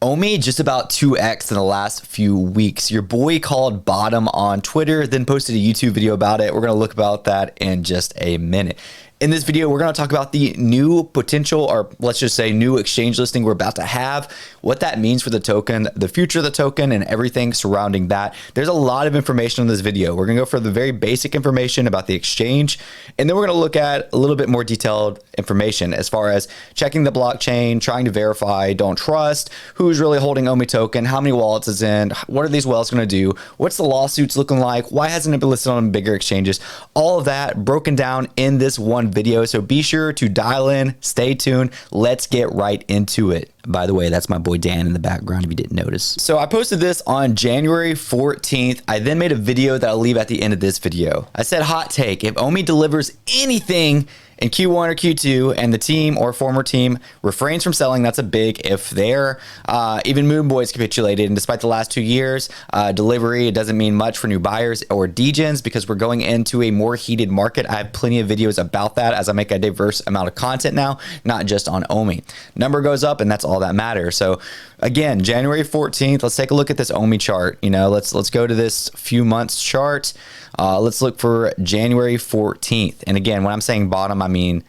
OMI just about 2x in the last few weeks. Your boy called bottom on Twitter, then posted a YouTube video about it. We're going to look about that in just a minute. In this video, we're going to talk about the new potential, or let's just say new exchange listing we're about to have, what that means for the token, the future of the token, and everything surrounding that. There's a lot of information in this video. We're going to go for the very basic information about the exchange, and then we're going to look at a little bit more detailed information as far as checking the blockchain, trying to verify, don't trust, who's really holding OMI token, how many wallets is in, what are these wallets going to do, what's the lawsuits looking like, why hasn't it been listed on bigger exchanges, all of that broken down in this one video. So be sure to dial in, stay tuned. Let's get right into it. By the way, that's my boy Dan in the background if you didn't notice. So I posted this on January 14th. I then made a video that I'll leave at the end of this video. I said, hot take, if OMI delivers anything in Q1 or Q2 and the team or former team refrains from selling, that's a big if there. Even Moon Boys capitulated, and despite the last 2 years, delivery, it doesn't mean much for new buyers or degens because we're going into a more heated market. I have plenty of videos about that as I make a diverse amount of content now, not just on OMI. Number goes up and that's all that matters. So again, January 14th, let's take a look at this OMI chart. You know, let's go to this few months chart. Let's look for January 14th. And again, when I'm saying bottom, I mean,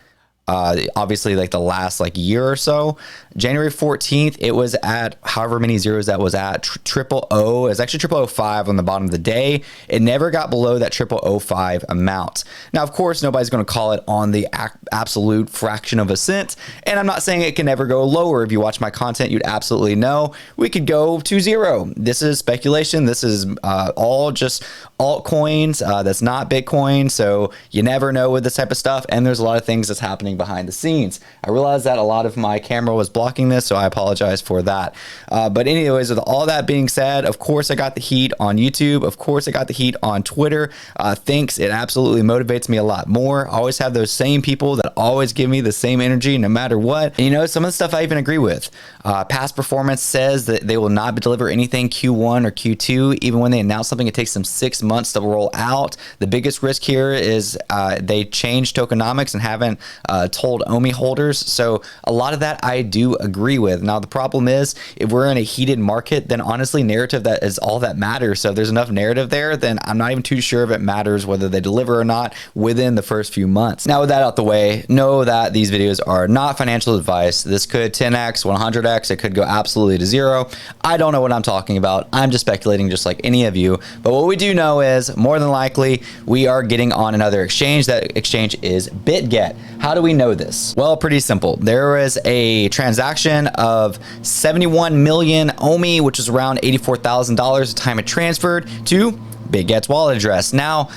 obviously like the last year or so. January 14th, it was at however many zeros that was at, triple O. It was actually 0005 on the bottom of the day. It never got below that 0005 amount. Now, of course, nobody's going to call it on the absolute fraction of a cent. And I'm not saying it can never go lower. If you watch my content, you'd absolutely know we could go to zero. This is speculation. This is all just altcoins. That's not Bitcoin. So you never know with this type of stuff. And there's a lot of things that's happening behind the scenes. I realized that a lot of my camera was blocking this, so I apologize for that. But anyways, with all that being said, of course I got the heat on YouTube. Of course I got the heat on Twitter. Thanks. It absolutely motivates me a lot more. I always have those same people that always give me the same energy no matter what. And you know, some of the stuff I even agree with. Past performance says that they will not deliver anything Q1 or Q2. Even when they announce something, it takes them 6 months to roll out. The biggest risk here is they changed tokenomics and haven't told OMI holders. So a lot of that I do agree with. Now, the problem is if we're in a heated market, then honestly, narrative that is all that matters. So if there's enough narrative there, then I'm not even too sure if it matters whether they deliver or not within the first few months. Now, with that out the way, know that these videos are not financial advice. This could 10x, 100x, it could go absolutely to zero. I don't know what I'm talking about. I'm just speculating just like any of you. But what we do know is more than likely we are getting on another exchange. That exchange is BitGet. How do we know this? Well, pretty simple. There is a transaction of 71 million OMI, which is around $84,000 the time it transferred to BitGet's wallet address. Now,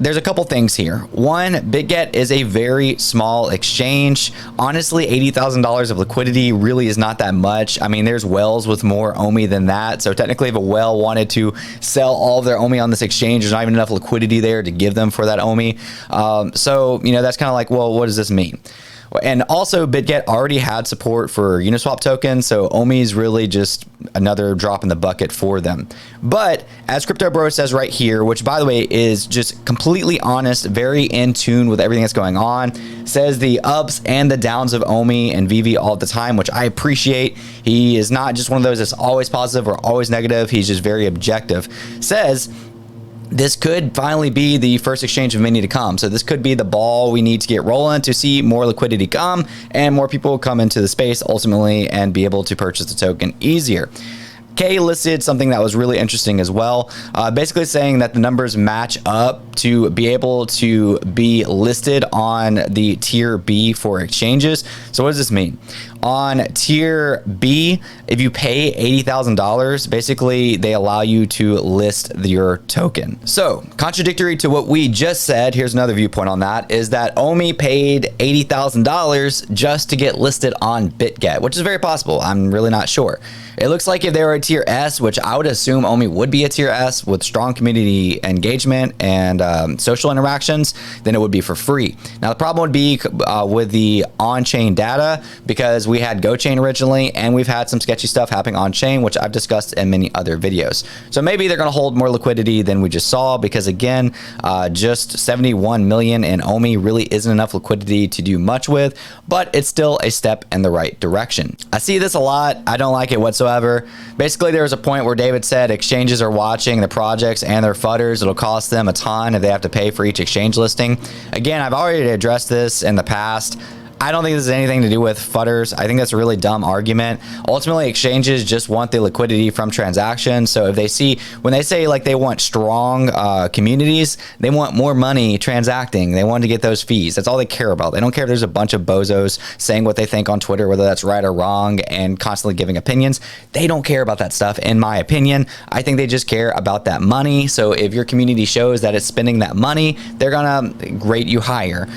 there's a couple things here. One, BitGet is a very small exchange. Honestly, $80,000 of liquidity really is not that much. I mean, there's whales with more OMI than that. So technically, if a whale wanted to sell all of their OMI on this exchange, there's not even enough liquidity there to give them for that OMI. So, you know, that's kind of like, well, what does this mean? And also, BitGet already had support for Uniswap tokens, so OMI is really just another drop in the bucket for them. But as Crypto Bro says right here, which by the way is just completely honest, very in tune with everything that's going on, says the ups and the downs of OMI and VV all the time, which I appreciate. He is not just one of those that's always positive or always negative. He's just very objective. Says this could finally be the first exchange of many to come. So this could be the ball we need to get rolling to see more liquidity come and more people come into the space ultimately and be able to purchase the token easier. K listed something that was really interesting as well, basically saying that the numbers match up to be able to be listed on the tier B for exchanges. So what does this mean? On tier B, if you pay $80,000, basically they allow you to list your token. So contradictory to what we just said, here's another viewpoint on that, is that OMI paid $80,000 just to get listed on BitGet, which is very possible. I'm really not sure. It looks like if they were a tier S, which I would assume OMI would be a tier S with strong community engagement and social interactions, then it would be for free. Now the problem would be with the on-chain data, because we had GoChain originally, and we've had some sketchy stuff happening on chain, which I've discussed in many other videos. So maybe they're going to hold more liquidity than we just saw, because again, just 71 million in OMI really isn't enough liquidity to do much with, but it's still a step in the right direction. I see this a lot. I don't like it whatsoever. Basically, there was a point where David said exchanges are watching the projects and their fudders. It'll cost them a ton if they have to pay for each exchange listing. Again, I've already addressed this in the past. I don't think this has anything to do with fudders. I think that's a really dumb argument. Ultimately, exchanges just want the liquidity from transactions. So if they see, when they say like they want strong communities, they want more money transacting. They want to get those fees. That's all they care about. They don't care if there's a bunch of bozos saying what they think on Twitter, whether that's right or wrong, and constantly giving opinions. They don't care about that stuff, in my opinion. I think they just care about that money. So if your community shows that it's spending that money, they're gonna rate you higher.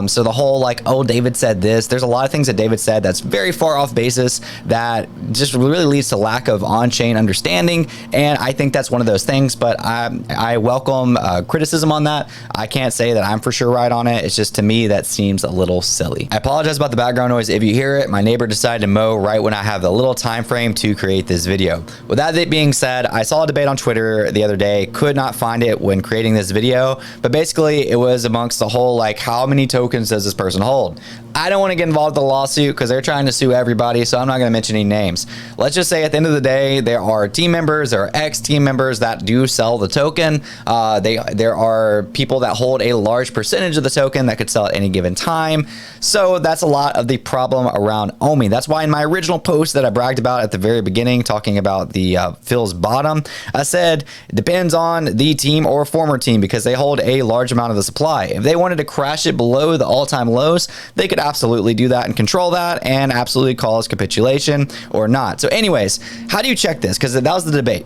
So the whole like, oh, David said this, there's a lot of things that David said that's very far off basis that just really leads to lack of on-chain understanding, and I think that's one of those things. But I welcome criticism on that. I can't say that I'm for sure right on it. It's just, to me, that seems a little silly. I apologize about the background noise if you hear it. My neighbor decided to mow right when I have the little time frame to create this video. With that being said, I saw a debate on Twitter the other day, could not find it when creating this video, but basically it was amongst the whole like, how many tokens does this person hold? I don't want to get involved in the lawsuit because they're trying to sue everybody, so I'm not going to mention any names. Let's just say at the end of the day, there are team members, there are ex-team members that do sell the token. There are people that hold a large percentage of the token that could sell at any given time. So that's a lot of the problem around OMI. That's why in my original post that I bragged about at the very beginning, talking about the Phil's bottom, I said it depends on the team or former team because they hold a large amount of the supply. If they wanted to crash it below the all-time lows, they could absolutely do that and control that and absolutely cause capitulation or not. So anyways, how do you check this? Because that was the debate.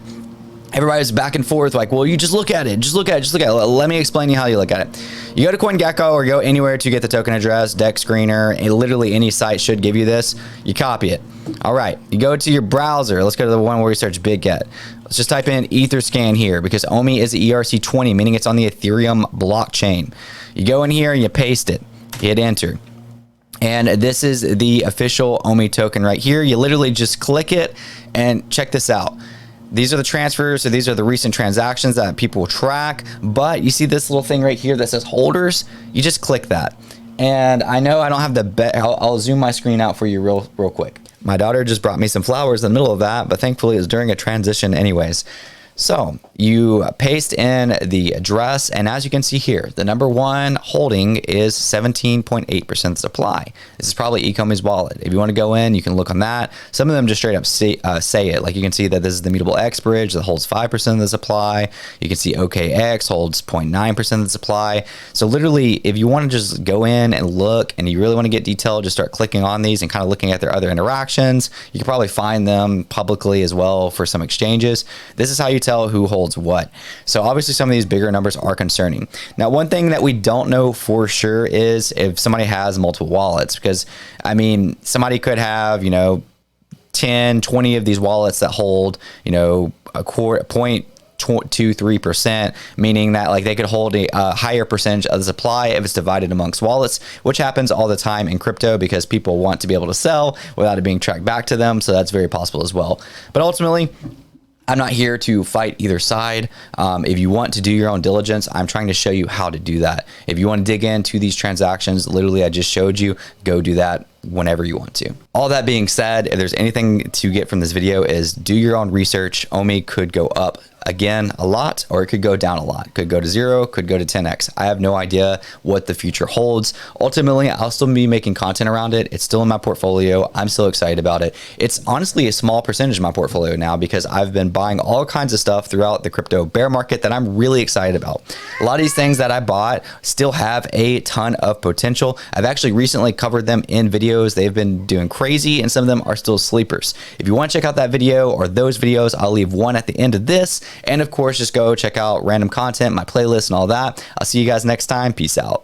Everybody's back and forth like, well, you just look at it, just look at it, just look at it. Let me explain you how you look at it. You go to CoinGecko or go anywhere to get the token address, deck screener, and literally any site should give you this. You copy it. All right, you go to your browser. Let's go to the one where you search BitGet. Let's just type in Etherscan here because OMI is ERC20, meaning it's on the Ethereum blockchain. You go in here and you paste it, hit enter. And this is the official OMI token right here. You literally just click it and check this out. These are the transfers, so these are the recent transactions that people will track. But you see this little thing right here that says holders? You just click that. And I know I don't have the I'll zoom my screen out for you real quick. My daughter just brought me some flowers in the middle of that, but thankfully it was during a transition anyways. So you paste in the address, and as you can see here, the number one holding is 17.8% supply. This is probably Ecomi's wallet. If you want to go in, you can look on that. Some of them just straight up say it. Like you can see that this is the Mutable X bridge that holds 5% of the supply. You can see OKX holds 0.9% of the supply. So literally, if you want to just go in and look, and you really want to get detailed, just start clicking on these and kind of looking at their other interactions. You can probably find them publicly as well for some exchanges. This is how you tell who holds what. So obviously some of these bigger numbers are concerning. Now, one thing that we don't know for sure is if somebody has multiple wallets, because I mean, somebody could have, 10, 20 of these wallets that hold, a 0.23%, meaning that like they could hold a higher percentage of the supply if it's divided amongst wallets, which happens all the time in crypto because people want to be able to sell without it being tracked back to them. So that's very possible as well. But ultimately, I'm not here to fight either side. If you want to do your own diligence, I'm trying to show you how to do that. If you want to dig into these transactions, literally I just showed you, go do that whenever you want to. All that being said, if there's anything to get from this video is do your own research. OMI could go up again a lot, or it could go down a lot. Could go to 0, could go to 10x. I have no idea what the future holds. Ultimately, I'll still be making content around it. It's still in my portfolio. I'm still excited about it. It's honestly a small percentage of my portfolio now because I've been buying all kinds of stuff throughout the crypto bear market that I'm really excited about. A lot of these things that I bought still have a ton of potential. I've actually recently covered them in videos. They've been doing crazy, and some of them are still sleepers. If you want to check out that video or those videos, I'll leave one at the end of this. And of course, just go check out random content, my playlist and all that. I'll see you guys next time. Peace out.